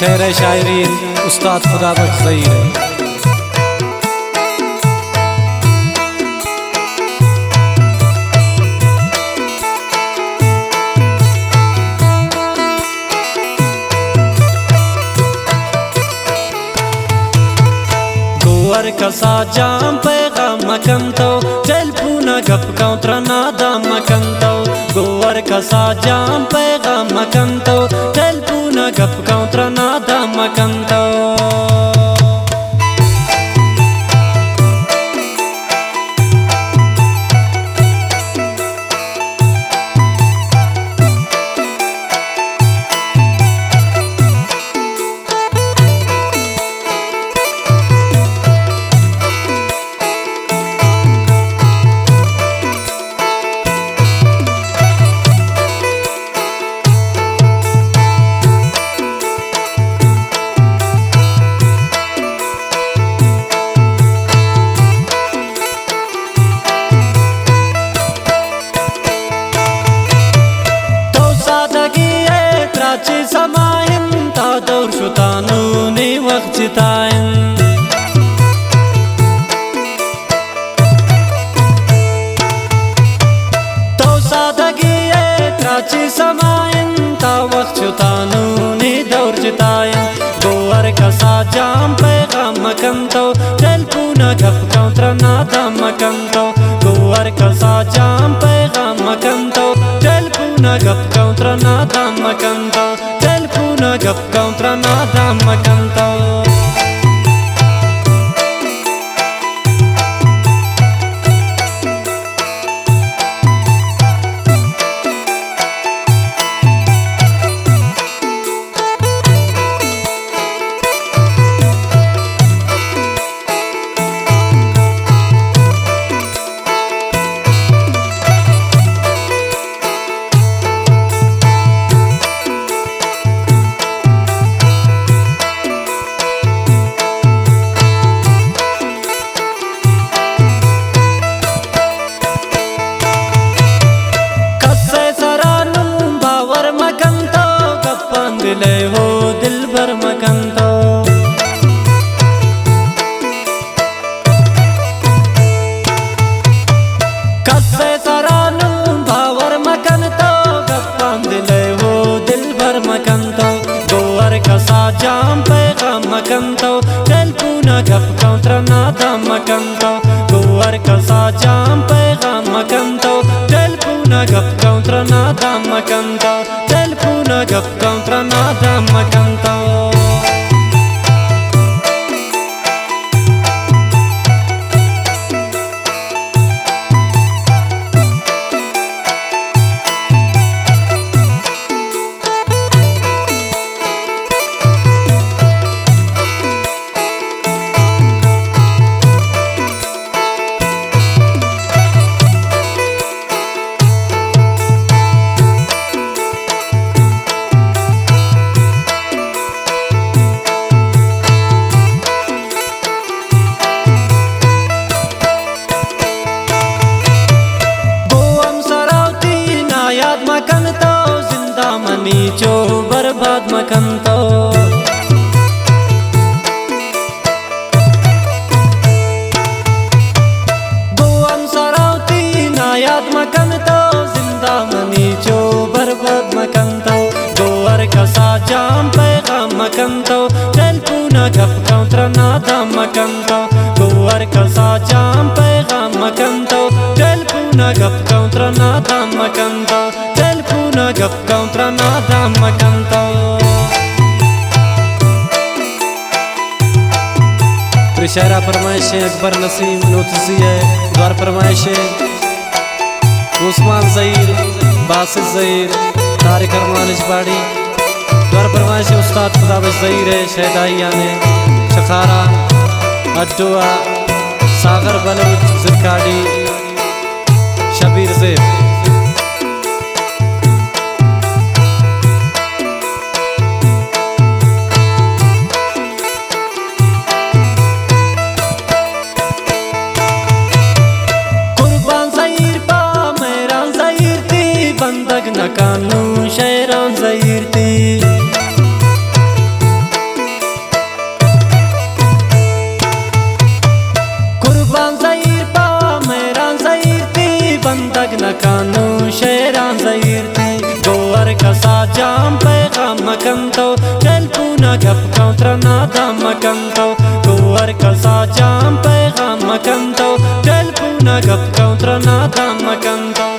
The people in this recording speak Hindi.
शेर शायरी उस्ताद खुदा बख्श ज़हीर है। गोवर कसा जाम पैगाम मकंतो चल पूना गप कौंत्रना दाम मकंतो गोवर कसा जाम पैगाम मकंतो चल पूना गप कौंत्रना दाम मकंतो समायन ता दौर शुतानु ने वक्त चितायन तो सादगी त्राची समायन ता वक्त शुतानु ने दौर चितायन गोवर कसा जाम पैगाम मकंतो चल पूना गप कौंत्रना दाम मकंतो गोवर कसा जाम पैगाम मकंतो चल पूना गप कौंत्रना दाम मकंतो गप कौंत्रना दाम मकंतो ले हो दिल भर मकंतो कसे सरानु भावर मकंतो गप्पान दिले हो दिल भर मकंतो गोवर कसा जाम पैगाम मकंतो चल पूना गप कौंत्रना दाम मकंतो गोवर कसा जाम पैगाम मकंतो चल पूना गप कौंत्रना दाम मकंतो चल पूना गप कौंत्रना दाम मकंतो मकंतो जिंदा मनी जो बर्बाद मकंतो गोवम सराउती नायाद मकंतो जिंदा मनी जो बर्बाद मकंतो गोवर कसा जाम पैगाम मकंतो चल पूना गप कौंत्रना दाम मकंतो गोवर कसा जाम पैगाम मकंतो चल पूना गप कौंत्रना दाम मकंतो गप कौंत्रना दाम मकंतो शायरा फरमाइश अकबर नसीम नोतसी है द्वार फरमाइश उस्मान ज़हीर बासित ज़हीर तारिक अरमान इजबाड़ी द्वार फरमाइश उस्ताद खुदा बख्श ज़हीर है शहदाइया ने शखारा अड्डुआ सागर बलूच ज़िरकाड़ी शबीर ज़ेब बंदग न कानू शेरान ज़हीर थी नकानू शेरान ज़हीरती गोवर कसा जाम पैगाम मकंतो टेलपूना गप कौंत्र नादाम मकंतो गोवर कसा जाम पैगाम मकंतो टेलपूना गप कौंत्र नादाम मकंतो